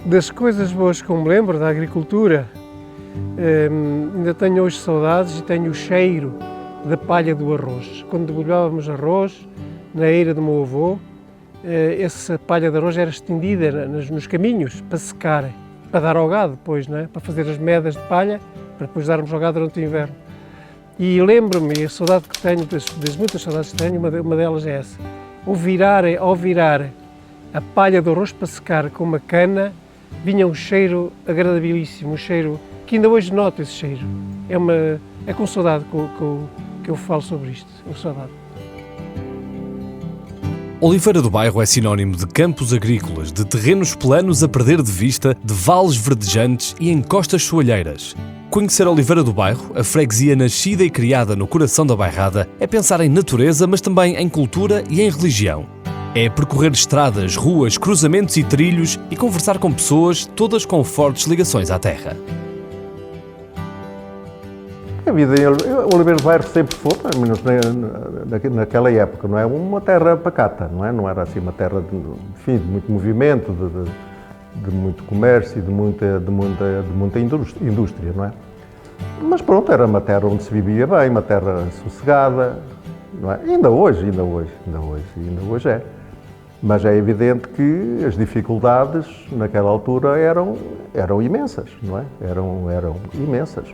Das coisas boas que eu me lembro da agricultura, ainda tenho hoje saudades e tenho o cheiro da palha do arroz. Quando debulhávamos arroz na eira do meu avô, essa palha de arroz era estendida nos caminhos para secar, para dar ao gado depois, não é? Para fazer as medas de palha, para depois darmos ao gado durante o inverno. E lembro-me, e a saudade que tenho, das muitas saudades que tenho, uma delas é essa. Ao virar a palha do arroz para secar com uma cana, vinha um cheiro agradabilíssimo, um cheiro que ainda hoje noto esse cheiro. É com saudade que eu falo sobre isto, com saudade. Oliveira do Bairro é sinónimo de campos agrícolas, de terrenos planos a perder de vista, de vales verdejantes e encostas soalheiras. Conhecer Oliveira do Bairro, a freguesia nascida e criada no coração da bairrada, é pensar em natureza, mas também em cultura e em religião. É percorrer estradas, ruas, cruzamentos e trilhos e conversar com pessoas, todas com fortes ligações à terra. A vida em Oliveira do Bairro sempre foi, pelo menos naquela época, não é? Uma terra pacata, não é? Não era assim uma terra de muito movimento, de muito comércio e de muita indústria, não é? Mas pronto, era uma terra onde se vivia bem, uma terra sossegada, não é? Ainda hoje é. Mas é evidente que as dificuldades naquela altura eram imensas, não é? Eram imensas.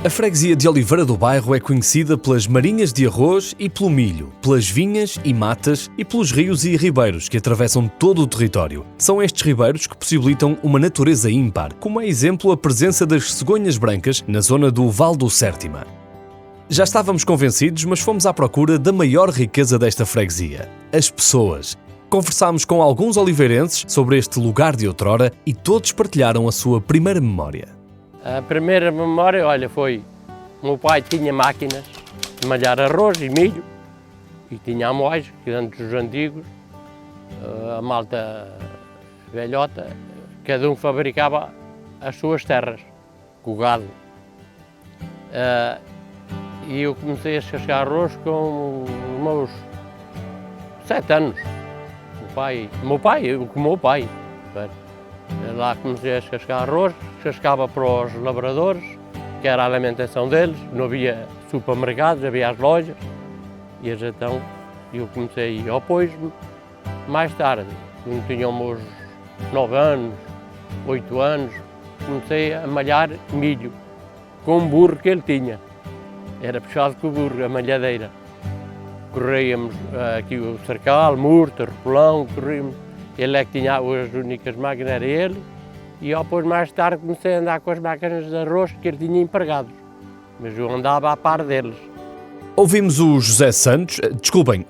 A freguesia de Oliveira do Bairro é conhecida pelas marinhas de arroz e pelo milho, pelas vinhas e matas e pelos rios e ribeiros que atravessam todo o território. São estes ribeiros que possibilitam uma natureza ímpar, como é exemplo a presença das cegonhas brancas na zona do Val do Sértima. Já estávamos convencidos, mas fomos à procura da maior riqueza desta freguesia, as pessoas. Conversámos com alguns oliveirenses sobre este lugar de outrora e todos partilharam a sua primeira memória. A primeira memória, olha, foi o meu pai tinha máquinas de malhar arroz e milho e tinha amós, que antes dos antigos, a malta velhota, cada um fabricava as suas terras, com o gado. E eu comecei a descascar arroz com os meus 7 anos. O meu pai. Lá comecei a descascar arroz, descascava para os labradores, que era a alimentação deles, não havia supermercados, havia as lojas. E então eu comecei, depois, mais tarde, quando tinha os meus 9 anos, 8 anos, comecei a malhar milho, com um burro que ele tinha. Era puxado com o burro, a malhadeira. Corríamos aqui o cercal, murta, repolão, corríamos. Ele é que tinha as únicas máquinas, era ele. E depois, mais tarde, comecei a andar com as máquinas de arroz que ele tinha empregados. Mas eu andava à par deles. Ouvimos o José Santos,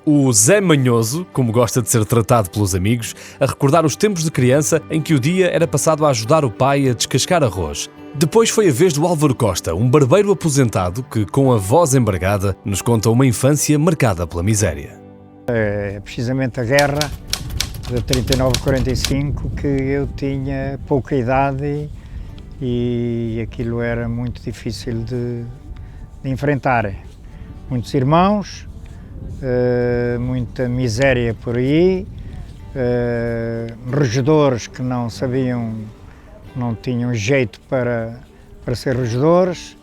o Zé Manhoso, como gosta de ser tratado pelos amigos, a recordar os tempos de criança em que o dia era passado a ajudar o pai a descascar arroz. Depois foi a vez do Álvaro Costa, um barbeiro aposentado que, com a voz embargada, nos conta uma infância marcada pela miséria. É precisamente a guerra de 39-45 que eu tinha pouca idade e aquilo era muito difícil de enfrentar. Muitos irmãos, muita miséria por aí, regedores que não sabiam, não tinham jeito para ser regedores,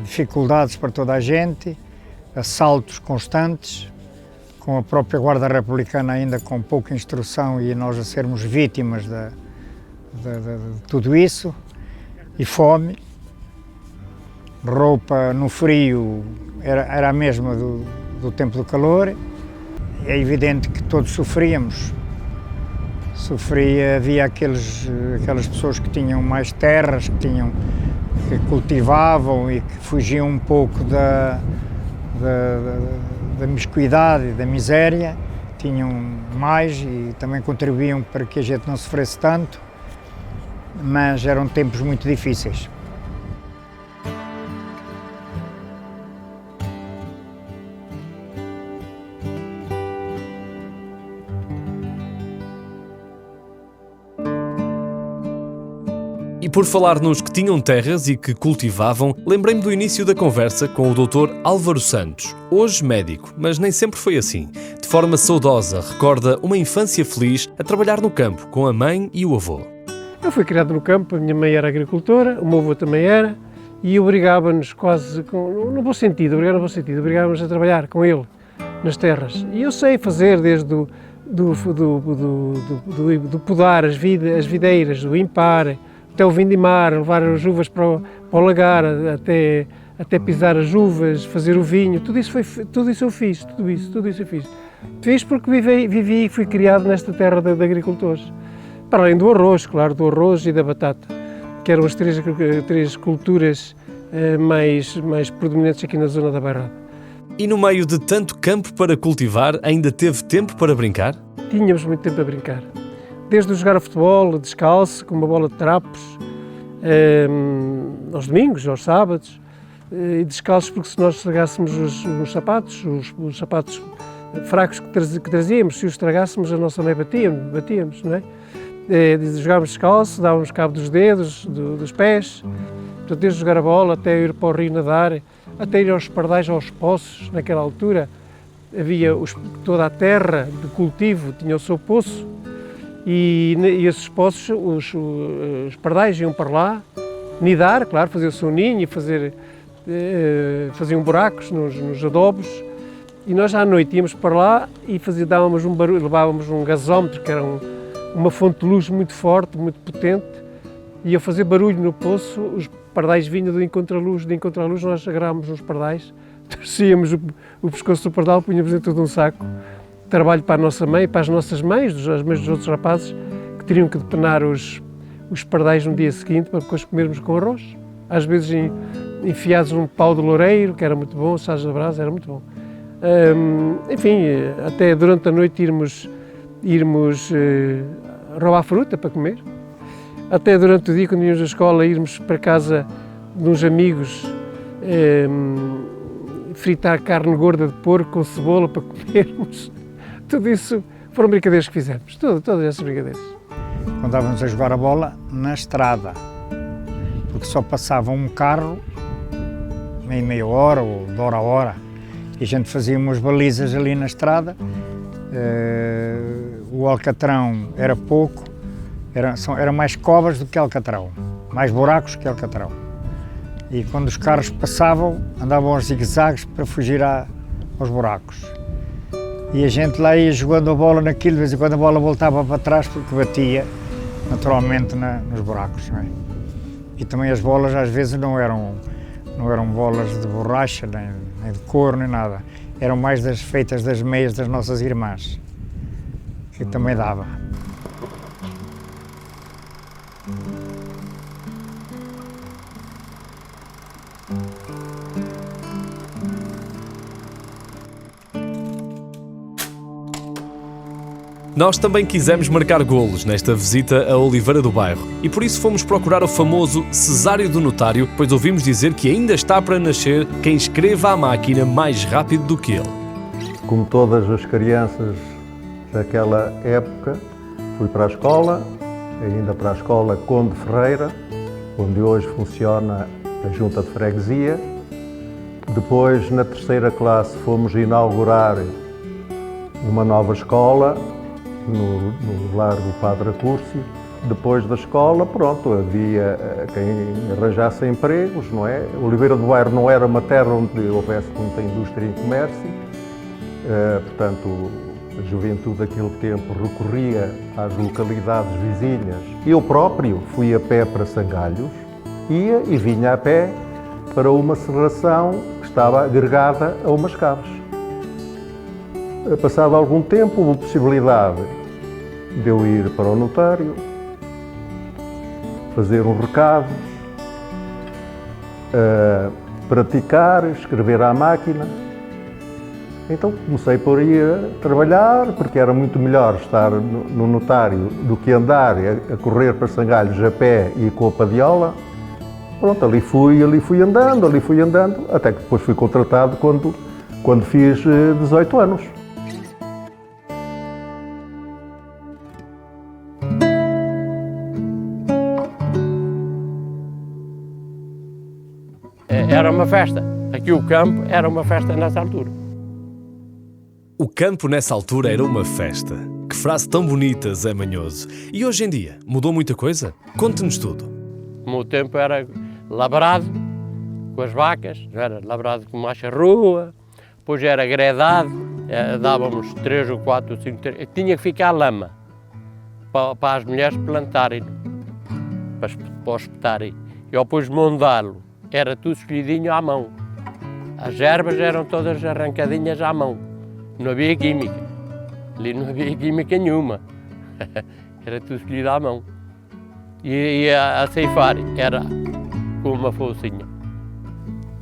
dificuldades para toda a gente, assaltos constantes, com a própria Guarda Republicana ainda com pouca instrução e nós a sermos vítimas de tudo isso, e fome. Roupa no frio era a mesma do tempo do calor. É evidente que todos sofríamos Havia aquelas pessoas que tinham mais terras, que cultivavam e que fugiam um pouco da miscuidade e da miséria, tinham mais e também contribuíam para que a gente não sofresse tanto, mas eram tempos muito difíceis. E por falar nos que tinham terras e que cultivavam, lembrei-me do início da conversa com o Dr. Álvaro Santos, hoje médico, mas nem sempre foi assim. De forma saudosa, recorda uma infância feliz a trabalhar no campo com a mãe e o avô. Eu fui criado no campo, a minha mãe era agricultora, o meu avô também era, e obrigava-nos quase, no bom sentido, obrigava-nos a trabalhar com ele nas terras. E eu sei fazer desde do podar as videiras, do impar, até o vindimar, levar as uvas para o lagar, até pisar as uvas, fazer o vinho, tudo isso eu fiz. Fiz porque vivi e fui criado nesta terra de agricultores. Para além do arroz, claro, do arroz e da batata, que eram as três culturas mais predominantes aqui na zona da Bairrada. E no meio de tanto campo para cultivar, ainda teve tempo para brincar? Tínhamos muito tempo a brincar. Desde jogar a futebol, descalço, com uma bola de trapos, aos domingos, aos sábados, e descalços porque se nós estragássemos os sapatos fracos que trazíamos, se os estragássemos a nossa mãe batíamos, não é? Jogávamos descalço, dávamos cabo dos dedos, dos pés, portanto, desde jogar a bola até ir para o rio nadar, até ir aos pardais, aos poços, naquela altura havia toda a terra de cultivo, tinha o seu poço, e esses poços, os pardais iam para lá, nidar, claro, fazer o seu ninho e faziam buracos nos adobos, e nós à noite íamos para lá e dávamos um barulho, levávamos um gasómetro, que era uma fonte de luz muito forte, muito potente, e a fazer barulho no poço, os pardais vinham de encontro à luz, nós agarrávamos uns pardais, torcíamos o pescoço do pardal, punhamos dentro de um saco, trabalho para a nossa mãe, para as nossas mães, as mães dos outros rapazes, que teriam que depenar os pardais no dia seguinte para depois comermos com arroz, às vezes enfiados num pau de loureiro, que era muito bom, assagem da brasa, era muito bom. Enfim, até durante a noite irmos roubar fruta para comer, até durante o dia, quando íamos à escola, irmos para casa de uns amigos, fritar carne gorda de porco com cebola para comermos. Tudo isso foram brincadeiras que fizemos, todas essas brincadeiras. Andávamos a jogar a bola na estrada, porque só passava um carro em meia hora ou de hora a hora, e a gente fazia umas balizas ali na estrada. O alcatrão era pouco, era mais covas do que alcatrão, mais buracos que alcatrão. E quando os carros passavam, andavam aos zigue-zagues para fugir aos buracos. E a gente lá ia jogando a bola naquilo, de vez em quando a bola voltava para trás porque batia naturalmente nos buracos. Não é? E também as bolas às vezes não eram bolas de borracha, nem de couro, nem nada. Eram mais feitas das meias das nossas irmãs, que também dava. Nós também quisemos marcar golos nesta visita a Oliveira do Bairro e por isso fomos procurar o famoso Cesário do Notário, pois ouvimos dizer que ainda está para nascer quem escreva à máquina mais rápido do que ele. Como todas as crianças daquela época, fui para a escola, ainda para a escola Conde Ferreira, onde hoje funciona a Junta de Freguesia. Depois, na terceira classe, fomos inaugurar uma nova escola, no Largo Padre Acúrcio. Depois da escola, pronto, havia quem arranjasse empregos, não é? Oliveira do Bairro não era uma terra onde houvesse muita indústria e comércio, portanto, a juventude daquele tempo recorria às localidades vizinhas. Eu próprio fui a pé para Sangalhos, ia e vinha a pé para uma serração que estava agregada a umas caves. Passado algum tempo, houve possibilidade de eu ir para o notário, fazer um recado, praticar, escrever à máquina. Então comecei por ir a trabalhar, porque era muito melhor estar no notário do que andar a correr para Sangalhos a pé e com a padiola. Pronto, ali fui andando, até que depois fui contratado quando fiz 18 anos. Era uma festa. Aqui o campo era uma festa nessa altura. O campo nessa altura era uma festa. Que frase tão bonita, Zé Manhoso. E hoje em dia, mudou muita coisa? Conte-nos tudo. O meu tempo era labrado com as vacas, era labrado com mais rua, depois era gredado, dávamos 3 ou 4 ou 5, tinha que ficar lama para as mulheres plantarem, para espetarem. E depois mondá-lo, era tudo escolhidinho à mão. As ervas eram todas arrancadinhas à mão, não havia química, ali não havia química nenhuma, era tudo escolhido à mão. E a ceifar era com uma focinha.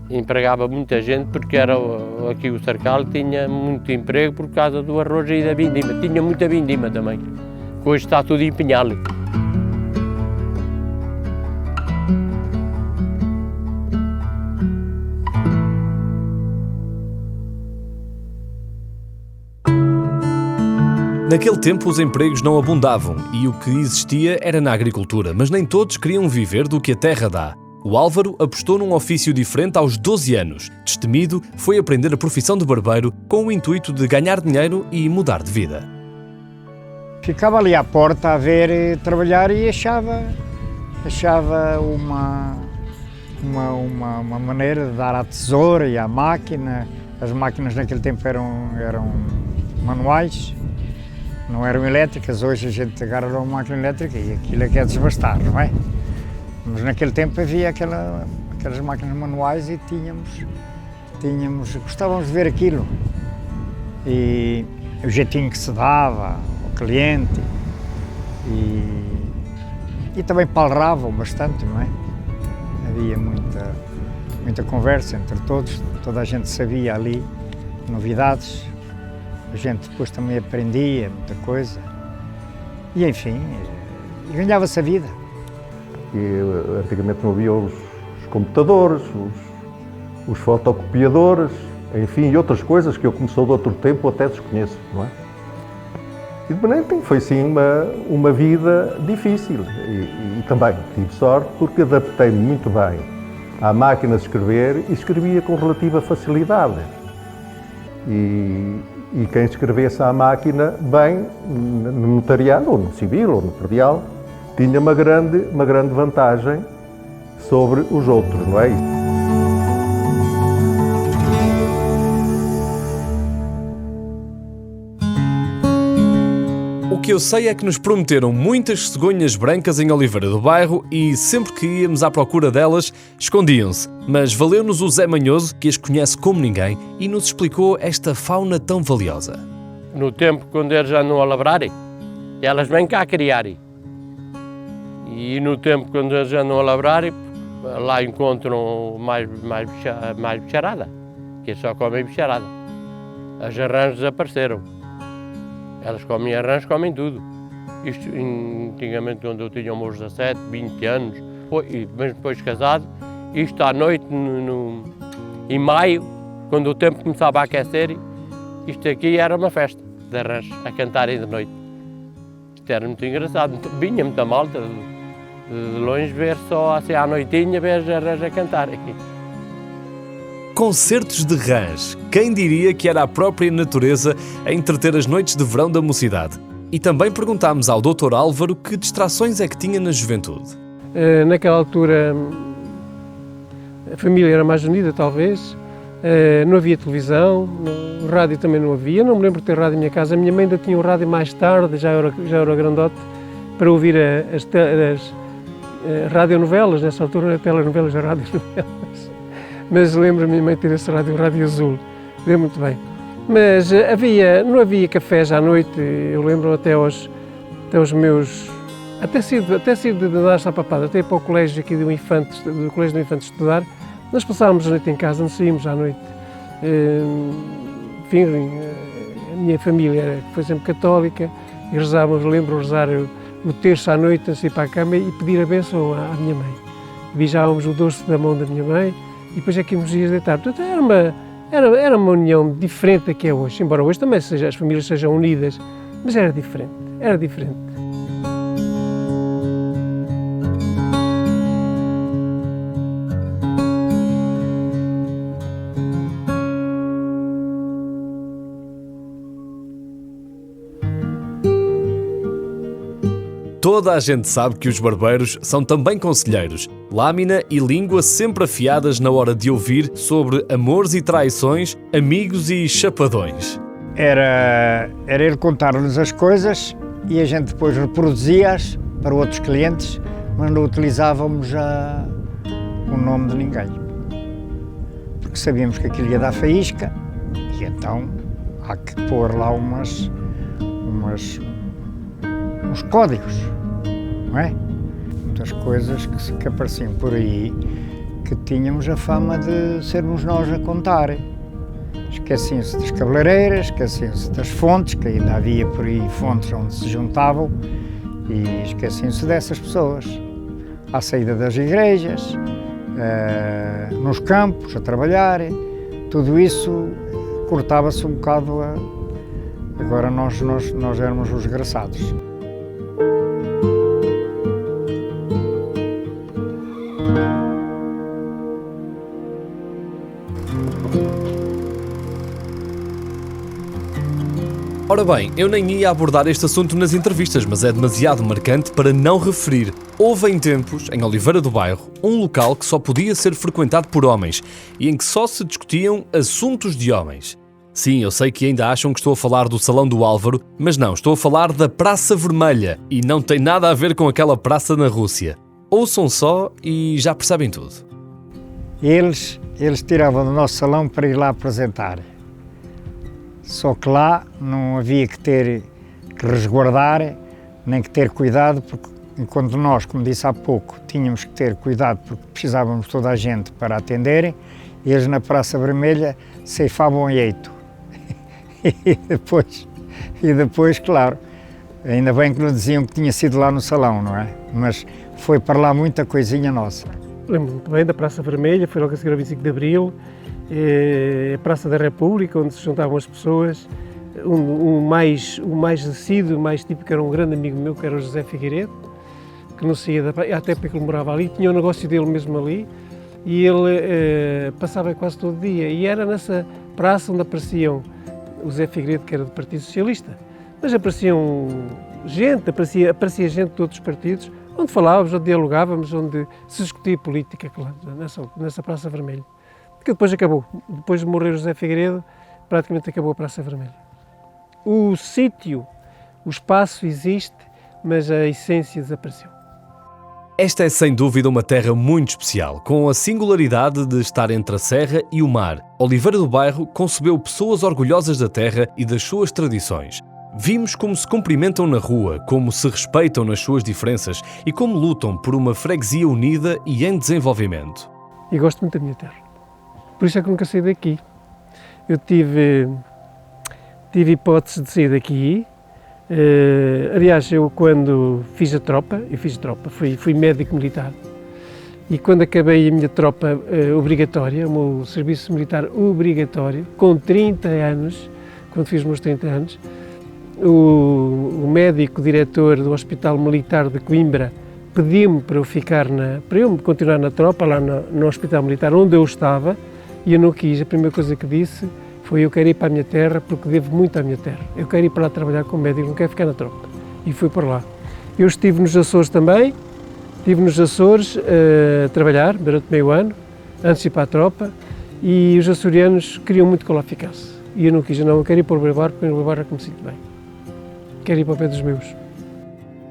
Empregava muita gente porque aqui o Sarcal tinha muito emprego por causa do arroz e da vindima. Tinha muita vindima também, que hoje está tudo em pinhal. Naquele tempo os empregos não abundavam e o que existia era na agricultura, mas nem todos queriam viver do que a terra dá. O Álvaro apostou num ofício diferente aos 12 anos. Destemido, foi aprender a profissão de barbeiro com o intuito de ganhar dinheiro e mudar de vida. Ficava ali à porta a ver trabalhar e achava uma maneira de dar à tesoura e à máquina. As máquinas naquele tempo eram manuais, não eram elétricas. Hoje a gente agarra uma máquina elétrica e aquilo é que é desbastar, não é? Mas naquele tempo havia aquelas máquinas manuais e gostávamos de ver aquilo. E o jeitinho que se dava ao cliente e também palravam bastante, não é? Havia muita conversa entre todos, toda a gente sabia ali novidades, a gente depois também aprendia muita coisa e enfim, ganhava-se a vida. E antigamente não havia os computadores, os fotocopiadores, enfim, e outras coisas que eu, como sou de outro tempo, até desconheço, não é? E de maneira que foi sim uma vida difícil e também tive sorte porque adaptei-me muito bem à máquina de escrever e escrevia com relativa facilidade. E quem escrevesse à máquina bem, no notariado, ou no civil, ou no predial, tinha uma grande vantagem sobre os outros, não é? O que eu sei é que nos prometeram muitas cegonhas brancas em Oliveira do Bairro e sempre que íamos à procura delas, escondiam-se. Mas valeu-nos o Zé Manhoso, que as conhece como ninguém, e nos explicou esta fauna tão valiosa. No tempo, quando eles andam a lavrarem, elas vêm cá a criarem. E no tempo, quando eles andam a lavrarem, lá encontram mais bicharada, que só comem bicharada. As arrãs desapareceram. Elas comem arrãs, comem tudo. Isto, antigamente, quando eu tinha meus 17, 20 anos, e mesmo depois casado, isto à noite, em maio, quando o tempo começava a aquecer, isto aqui era uma festa de arrãs, a cantarem de noite. Isto era muito engraçado. Vinha muita malta de longe ver só assim à noitinha, ver as arrãs a cantarem. Concertos de rãs. Quem diria que era a própria natureza a entreter as noites de verão da mocidade? E também perguntámos ao Dr. Álvaro que distrações é que tinha na juventude. Naquela altura a família era mais unida, talvez. Não havia televisão, o rádio também não havia. Não me lembro de ter rádio em minha casa. A minha mãe ainda tinha o rádio mais tarde, já era grandote, para ouvir as radionovelas. Nessa altura, telenovelas e radionovelas. Mas lembro-me a minha mãe ter esse rádio, o Rádio Azul, lembro muito bem. Mas não havia cafés à noite, eu lembro até até os meus... Até sair de andar à papada, até ir para o colégio aqui do Colégio do Infante estudar, nós passávamos a noite em casa, não saímos à noite. Enfim, a minha família foi sempre católica e rezávamos, lembro rezar o terço à noite antes de ir para a cama e pedir a bênção à minha mãe. Beijávamos o dorso da mão da minha mãe e depois é que íamos deitar. Portanto, era uma união diferente da que é hoje, embora hoje também as famílias sejam unidas, mas era diferente, era diferente. Toda a gente sabe que os barbeiros são também conselheiros. Lâmina e língua sempre afiadas na hora de ouvir sobre amores e traições, amigos e chapadões. Era ele contar-nos as coisas e a gente depois reproduzia-as para outros clientes, mas não utilizávamos o nome de ninguém. Porque sabíamos que aquilo ia dar faísca e então há que pôr lá uns códigos, não é? Muitas coisas que apareciam por aí que tínhamos a fama de sermos nós a contar. Esqueciam-se das cabeleireiras, esqueciam-se das fontes, que ainda havia por aí fontes onde se juntavam, e esqueciam-se dessas pessoas. À saída das igrejas, nos campos, a trabalhar, tudo isso cortava-se um bocado. Agora nós éramos os desgraçados. Ora bem, eu nem ia abordar este assunto nas entrevistas, mas é demasiado marcante para não referir. Houve em tempos, em Oliveira do Bairro, um local que só podia ser frequentado por homens e em que só se discutiam assuntos de homens. Sim, eu sei que ainda acham que estou a falar do Salão do Álvaro, mas não, estou a falar da Praça Vermelha e não tem nada a ver com aquela praça na Rússia. Ouçam só e já percebem tudo. Eles tiravam do nosso salão para ir lá apresentar. Só que lá não havia que resguardar, nem que ter cuidado, porque enquanto nós, como disse há pouco, tínhamos que ter cuidado porque precisávamos de toda a gente para atenderem, eles na Praça Vermelha ceifavam eito. E depois, claro, ainda bem que não diziam que tinha sido lá no salão, não é? Mas foi para lá muita coisinha nossa. Lembro-me muito bem da Praça Vermelha, foi logo a seguir ao 25 de Abril, a Praça da República, onde se juntavam as pessoas. O mais assíduo, o mais típico, era um grande amigo meu, que era o José Figueiredo, que não saía da praia, até porque ele morava ali, tinha o negócio dele mesmo ali, e ele passava quase todo dia. E era nessa praça onde apareciam o José Figueiredo, que era do Partido Socialista, mas apareciam gente, aparecia gente de outros partidos, onde falávamos, onde dialogávamos, onde se discutia política, claro, nessa Praça Vermelha. Que depois acabou. Depois de morrer o José Figueiredo, praticamente acabou a Praça Vermelha. O sítio, o espaço existe, mas a essência desapareceu. Esta é sem dúvida uma terra muito especial, com a singularidade de estar entre a serra e o mar. Oliveira do Bairro concebeu pessoas orgulhosas da terra e das suas tradições. Vimos como se cumprimentam na rua, como se respeitam nas suas diferenças e como lutam por uma freguesia unida e em desenvolvimento. E gosto muito da minha terra. Por isso é que nunca saí daqui. Eu tive hipótese de sair daqui. Aliás, eu quando fiz a tropa, fui médico militar. E quando acabei a minha tropa obrigatória, o meu serviço militar obrigatório, com 30 anos, quando fiz os meus 30 anos, o médico diretor do Hospital Militar de Coimbra pediu-me para eu continuar na tropa, lá no Hospital Militar, onde eu estava, e eu não quis. A primeira coisa que disse foi: eu quero ir para a minha terra porque devo muito à minha terra. Eu quero ir para lá trabalhar como médico, não quero ficar na tropa. E fui para lá. Eu estive nos Açores também, a trabalhar durante meio ano, antes de ir para a tropa, e os açorianos queriam muito que eu lá ficasse. E eu não quis, eu quero ir para o Bolivar, porque no Bolivar é que me sinto bem. Quero ir para o pé dos meus.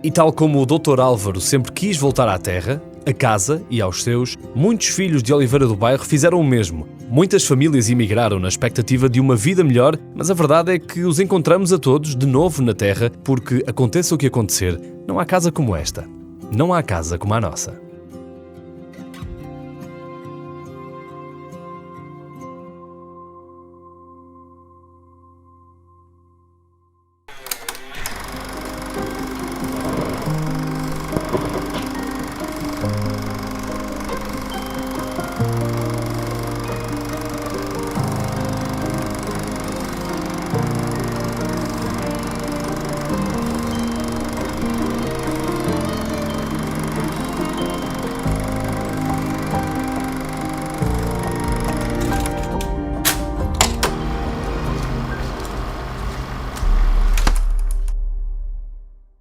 E tal como o Dr. Álvaro sempre quis voltar à terra, a casa e aos seus, muitos filhos de Oliveira do Bairro fizeram o mesmo. Muitas famílias emigraram na expectativa de uma vida melhor, mas a verdade é que os encontramos a todos de novo na terra, porque aconteça o que acontecer, não há casa como esta. Não há casa como a nossa.